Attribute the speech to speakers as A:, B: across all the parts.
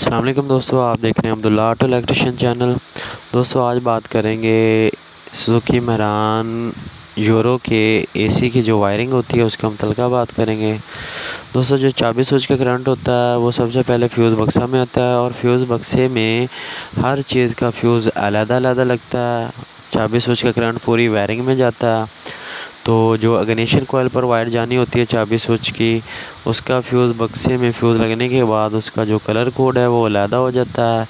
A: अस्सलाम वालेकुम दोस्तों, आप देख रहे हैं अब्दुल्ला ऑटो इलेक्ट्रिशियन चैनल। दोस्तों आज बात करेंगे सुजुकी मेहरान यूरो के एसी की जो वायरिंग होती है उसका मुतल्लिका बात करेंगे। दोस्तों जो चाबी स्विच का करंट होता है वो सबसे पहले फ्यूज़ बक्सा में आता है और फ्यूज़ बक्से में हर चीज़ का फ्यूज़ अलग-अलग लगता है। चाबी स्विच का करंट पूरी वायरिंग में जाता है। तो जो इग्निशन कॉइल पर वायर जानी होती है चाबी स्विच की, उसका फ्यूज़ बक्से में फ्यूज़ लगने के बाद उसका जो कलर कोड है वो अलहदा हो जाता है।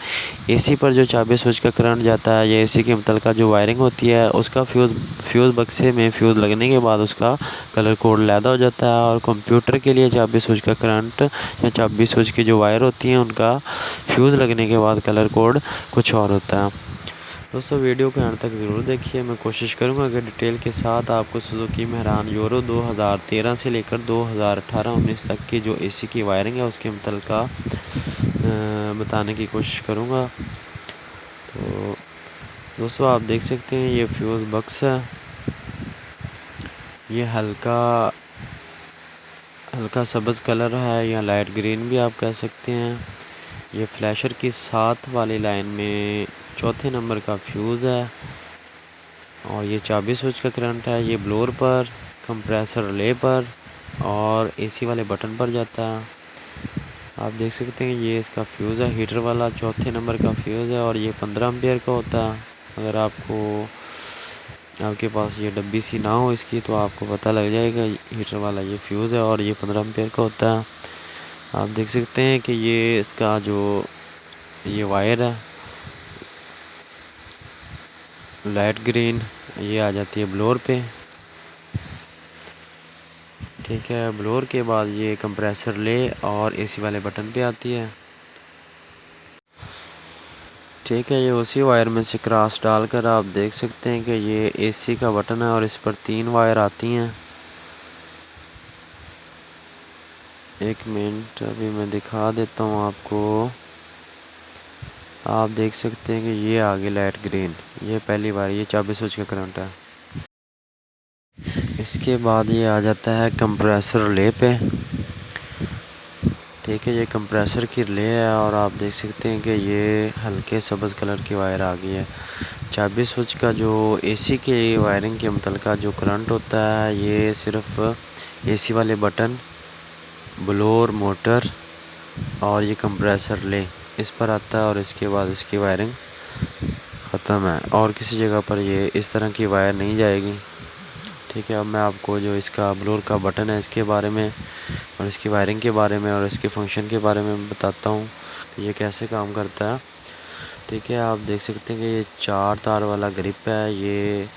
A: एसी पर जो चाबी स्विच का करंट जाता है या एसी के मुतल्लिका जो वायरिंग होती है उसका फ्यूज़ बक्से में फ्यूज़ लगने के बाद उसका कलर कोड अलहदा हो जाता है। और कंप्यूटर के लिए चाबी स्विच का करंट या चाबी स्विच की जो वायर होती हैं उनका फ्यूज़ लगने के बाद कलर कोड कुछ और होता है। दोस्तों वीडियो को अंत तक ज़रूर देखिए। मैं कोशिश करूंगा कि डिटेल के साथ आपको सुजुकी मेहरान यूरो 2013 से लेकर 2018-19 तक की जो एसी की वायरिंग है उसके मुतल्लिका बताने की कोशिश करूंगा। तो दोस्तों आप देख सकते हैं ये फ्यूज़ बक्स है, ये हल्का सब्ज़ कलर है या लाइट ग्रीन भी आप कह सकते हैं। ये फ्लैशर की साथ वाली लाइन में चौथे नंबर का फ्यूज़ है और ये चाबी स्विच का करंट है। ये ब्लोअर पर, कंप्रेसर रिले पर और एसी वाले बटन पर जाता है। आप देख सकते हैं ये इसका फ्यूज़ है, हीटर वाला चौथे नंबर का फ्यूज़ है और ये 15 एम्पियर का होता है। अगर आपके पास ये डब्बी सी ना हो इसकी तो आपको पता लग जाएगा हीटर वाला ये फ्यूज़ है और ये 15 एम्पियर का होता है। आप देख सकते हैं कि ये इसका जो ये वायर है लाइट ग्रीन, ये आ जाती है ब्लोअर पे। ठीक है, ब्लोअर के बाद ये कंप्रेसर ले और एसी वाले बटन पे आती है। ठीक है, ये उसी वायर में से क्रॉस डालकर आप देख सकते हैं कि ये एसी का बटन है और इस पर 3 वायर आती हैं। एक मिनट अभी मैं दिखा देता हूँ आपको। आप देख सकते हैं कि ये आगे लाइट ग्रीन, ये पहली वायर, ये चाबी स्विच का करंट है। इसके बाद ये आ जाता है कंप्रेसर रिले पे। ठीक है, ये कंप्रेसर की रिले है और आप देख सकते हैं कि ये हल्के सब्ज़ कलर की वायर आ गई है। चाबी स्विच का जो एसी के वायरिंग के मुतल्लिका जो करंट होता है ये सिर्फ एसी वाले बटन, ब्लोअर, मोटर और ये कंप्रेसर रिले इस पर आता है और इसके बाद इसकी वायरिंग ख़त्म है और किसी जगह पर ये इस तरह की वायर नहीं जाएगी। ठीक है, अब मैं आपको जो इसका ब्लोअर का बटन है इसके बारे में और इसकी वायरिंग के बारे में और इसके फंक्शन के बारे में बताता हूँ कि ये कैसे काम करता है। ठीक है, आप देख सकते हैं कि ये 4 तार वाला ग्रिप है, ये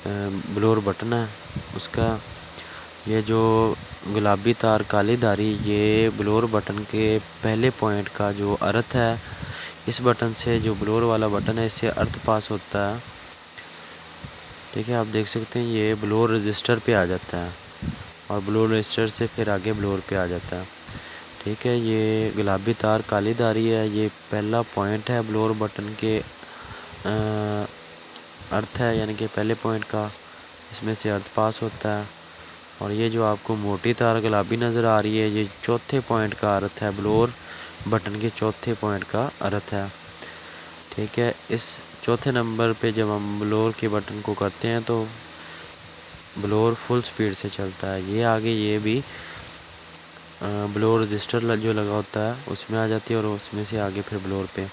A: ब्लोअर बटन है उसका। ये जो गुलाबी तार काली धारी ये ब्लोअर बटन के पहले पॉइंट का जो अर्थ है, इस बटन से जो ब्लोअर वाला बटन है इससे अर्थ पास होता है। ठीक है, आप देख सकते हैं ये ब्लोअर रजिस्टर पे आ जाता है और ब्लोअर रजिस्टर से फिर आगे ब्लोअर पे आ जाता है। ठीक है, ये गुलाबी तार काली धारी है, ये पहला पॉइंट है ब्लोअर बटन के अर्थ है, यानी कि पहले पॉइंट का इसमें से अर्थ पास होता है। और ये जो आपको मोटी तार गुलाबी नज़र आ रही है ये चौथे पॉइंट का अर्थ है, ब्लोअर बटन के चौथे पॉइंट का अर्थ है। ठीक है, इस चौथे नंबर पे जब हम ब्लोअर के बटन को करते हैं तो ब्लोअर फुल स्पीड से चलता है। ये आगे ये भी ब्लोअर रजिस्टर जो लगा होता है उसमें आ जाती है और उसमें से आगे फिर ब्लोअर पे।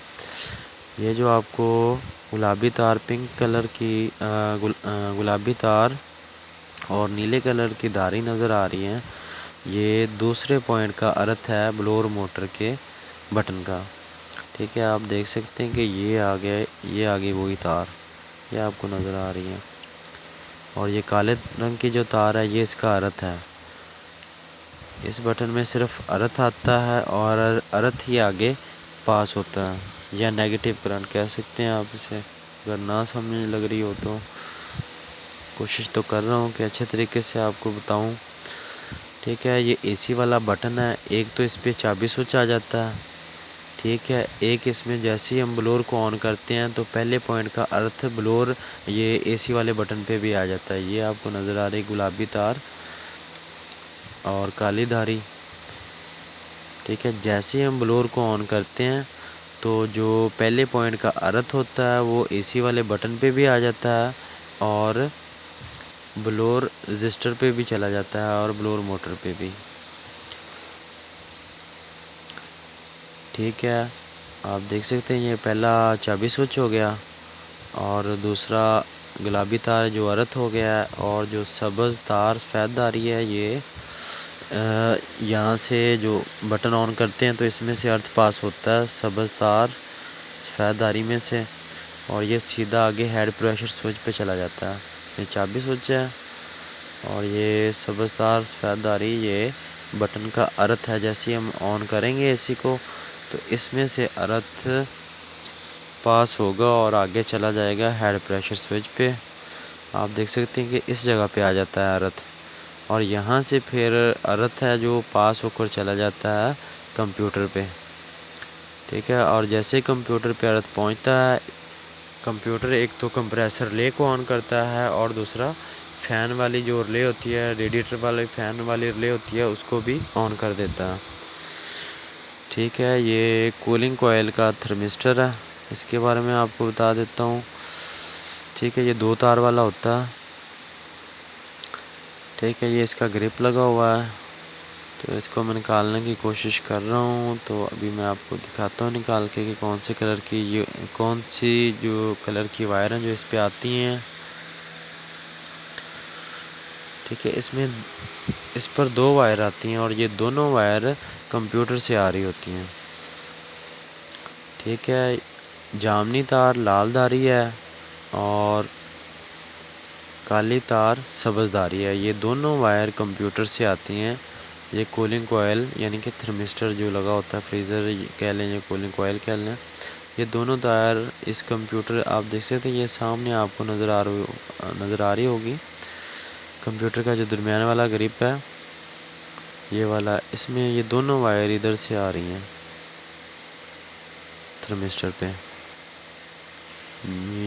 A: ये जो आपको गुलाबी तार पिंक कलर की गुलाबी तार और नीले कलर की धारी नज़र आ रही हैं, ये दूसरे पॉइंट का अर्थ है ब्लोअर मोटर के बटन का। ठीक है, आप देख सकते हैं कि ये आगे वही तार ये आपको नज़र आ रही है और ये काले रंग की जो तार है ये इसका अर्थ है। इस बटन में सिर्फ अर्थ आता है और अर्थ ही आगे पास होता है या नेगेटिव करंट कह सकते हैं आप इसे, अगर ना समझ लग रही हो तो। कोशिश तो कर रहा हूँ कि अच्छे तरीके से आपको बताऊँ। ठीक है, ये एसी वाला बटन है, एक तो इस पर चाबी स्विच आ जाता है। ठीक है, एक इसमें जैसे ही हम ब्लोअर को ऑन करते हैं तो पहले पॉइंट का अर्थ ब्लोअर ये एसी वाले बटन पे भी आ जाता है। ये आपको नज़र आ रही गुलाबी तार और काली धारी। ठीक है, जैसे ही हम ब्लोअर को ऑन करते हैं तो जो पहले पॉइंट का अर्थ होता है वो एसी वाले बटन पे भी आ जाता है और ब्लोअर रजिस्टर पे भी चला जाता है और ब्लोअर मोटर पे भी। ठीक है, आप देख सकते हैं ये पहला चाबी स्विच हो गया और दूसरा गुलाबी तार जो अर्थ हो गया है, और जो सब्ज़ तार सफ़ेद आ रही है ये यहाँ से जो बटन ऑन करते हैं तो इसमें से अर्थ पास होता है सब्ज़ तार सफ़ेद दारी में से, और ये सीधा आगे हेड प्रेशर स्विच पे चला जाता है। ये चाबी स्विच है और ये सब्ज़ तार सफ़ेद दारी ये बटन का अर्थ है। जैसे हम ऑन करेंगे एसी को तो इसमें से अर्थ पास होगा और आगे चला जाएगा हेड प्रेशर स्विच पे। आप देख सकते हैं कि इस जगह पे आ जाता है अर्थ, और यहाँ से फिर अर्थ है जो पास होकर चला जाता है कंप्यूटर पे। ठीक है, और जैसे कंप्यूटर पे अर्थ पहुँचता है, कंप्यूटर एक तो कंप्रेसर रिले को ऑन करता है और दूसरा फ़ैन वाली जो रिले होती है, रेडिएटर वाली फ़ैन वाली रिले होती है, उसको भी ऑन कर देता है। ठीक है, ये कूलिंग कॉइल का थर्मिस्टर है, इसके बारे में आपको बता देता हूँ। ठीक है, ये 2 तार वाला होता है। ठीक है, ये इसका ग्रिप लगा हुआ है, तो इसको मैं निकालने की कोशिश कर रहा हूँ। तो अभी मैं आपको दिखाता हूँ निकाल के कि कौन से कलर की ये कौन सी जो कलर की वायर हैं जो इस पे आती हैं। ठीक है, इसमें इस पर 2 वायर आती हैं और ये दोनों वायर कंप्यूटर से आ रही होती हैं। ठीक है, जामनी तार लाल धारी है और काली तार सब्ज़ धारी है। ये दोनों वायर कंप्यूटर से आती हैं। ये कूलिंग कोयल यानी कि थर्मिस्टर जो लगा होता है, फ्रीज़र कह लें या कूलिंग कोयल कह लें, ये दोनों तार इस कंप्यूटर आप देख सकते हैं, ये सामने आपको नज़र आ रही होगी। कंप्यूटर का जो दरमियान वाला ग्रिप है ये वाला, इसमें ये दोनों वायर इधर से आ रही हैं थर्मिस्टर पे,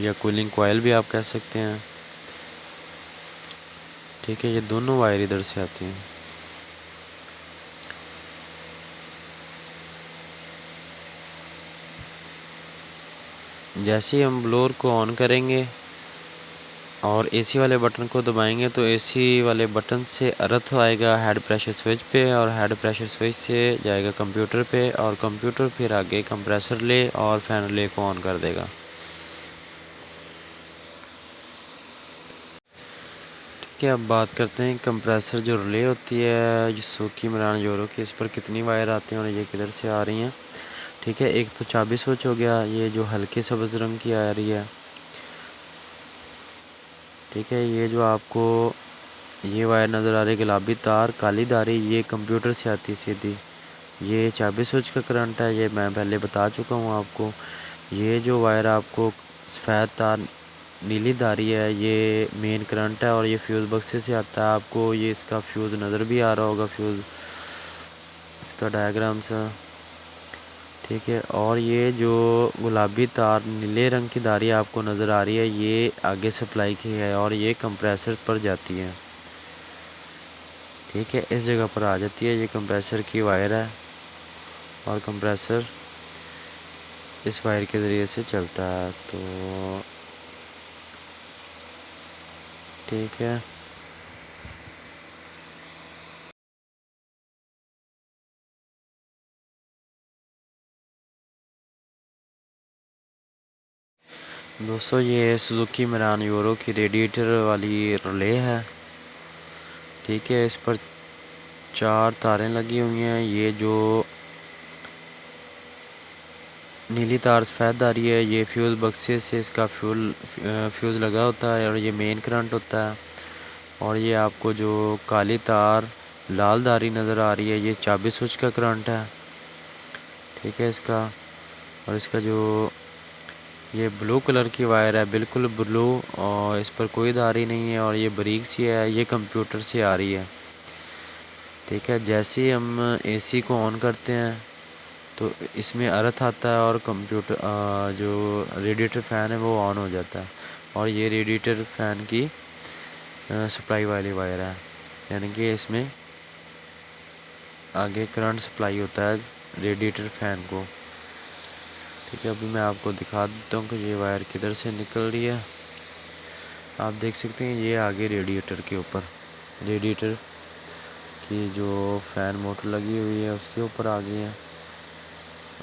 A: या कूलिंग कोयल भी आप कह सकते हैं। ठीक है, ये दोनों वायर इधर से आती हैं। जैसे ही हम ब्लोअर को ऑन करेंगे और एसी वाले बटन को दबाएंगे तो एसी वाले बटन से अर्थ आएगा हेड प्रेशर स्विच पे, और हेड प्रेशर स्विच से जाएगा कंप्यूटर पे, और कंप्यूटर फिर आगे कंप्रेसर रिले और फैन रिले को ऑन कर देगा। ठीक है, अब बात करते हैं कंप्रेसर जो रिले होती है सुजुकी मरान यूरो की, इस पर कितनी वायर आती हैं और ये किधर से आ रही हैं। ठीक है, एक तो चाबी स्विच हो गया, ये जो हल्के सब्ज़ रंग की आ रही है। ठीक है, ये जो आपको ये वायर नज़र आ रही है गुलाबी तार काली धारी, ये कंप्यूटर से आती है सीधी। ये चाबी स्विच का करंट है, ये मैं पहले बता चुका हूँ आपको। ये जो वायर आपको सफ़ेद तार नीली धारी है, ये मेन करंट है और ये फ्यूज़ बक्से से आता है। आपको ये इसका फ्यूज़ नज़र भी आ रहा होगा, फ्यूज़ इसका डायग्राम सा। ठीक है, और ये जो गुलाबी तार नीले रंग की धारी आपको नज़र आ रही है, ये आगे सप्लाई की है और ये कंप्रेसर पर जाती है। ठीक है, इस जगह पर आ जाती है, ये कंप्रेसर की वायर है और कंप्रेसर इस वायर के ज़रिए से चलता है। तो ठीक है, दोस्तों ये सुजुकी मरान यूरो की रेडिएटर वाली रिले है। ठीक है, इस पर 4 तारें लगी हुई हैं। ये जो नीली तार सफ़ेद आ रही है, ये फ्यूज़ बक्से से इसका फ्यूज़ लगा होता है और ये मेन करंट होता है। और ये आपको जो काली तार लाल धारी नज़र आ रही है, ये चाबी स्विच का करंट है। ठीक है, इसका और इसका जो ये ब्लू कलर की वायर है, बिल्कुल ब्लू, और इस पर कोई धारी नहीं है और ये बारीक सी है, ये कंप्यूटर से आ रही है। ठीक है, जैसे ही हम एसी को ऑन करते हैं तो इसमें अर्थ आता है और कंप्यूटर जो रेडिएटर फ़ैन है वो ऑन हो जाता है, और ये रेडिएटर फ़ैन की सप्लाई वाली वायर है, यानी कि इसमें आगे करंट सप्लाई होता है रेडिएटर फ़ैन को। ठीक है, अभी मैं आपको दिखा देता हूँ कि ये वायर किधर से निकल रही है। आप देख सकते हैं ये आगे रेडिएटर के ऊपर, रेडिएटर की जो फ़ैन मोटर लगी हुई है उसके ऊपर आ गई है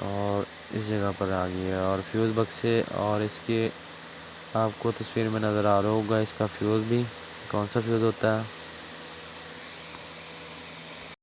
A: और इस जगह पर आ गई है। और फ्यूज़ बक्स से, और इसके आपको तस्वीर में नज़र आ रहा होगा इसका फ्यूज़ भी, कौन सा फ्यूज़ होता है।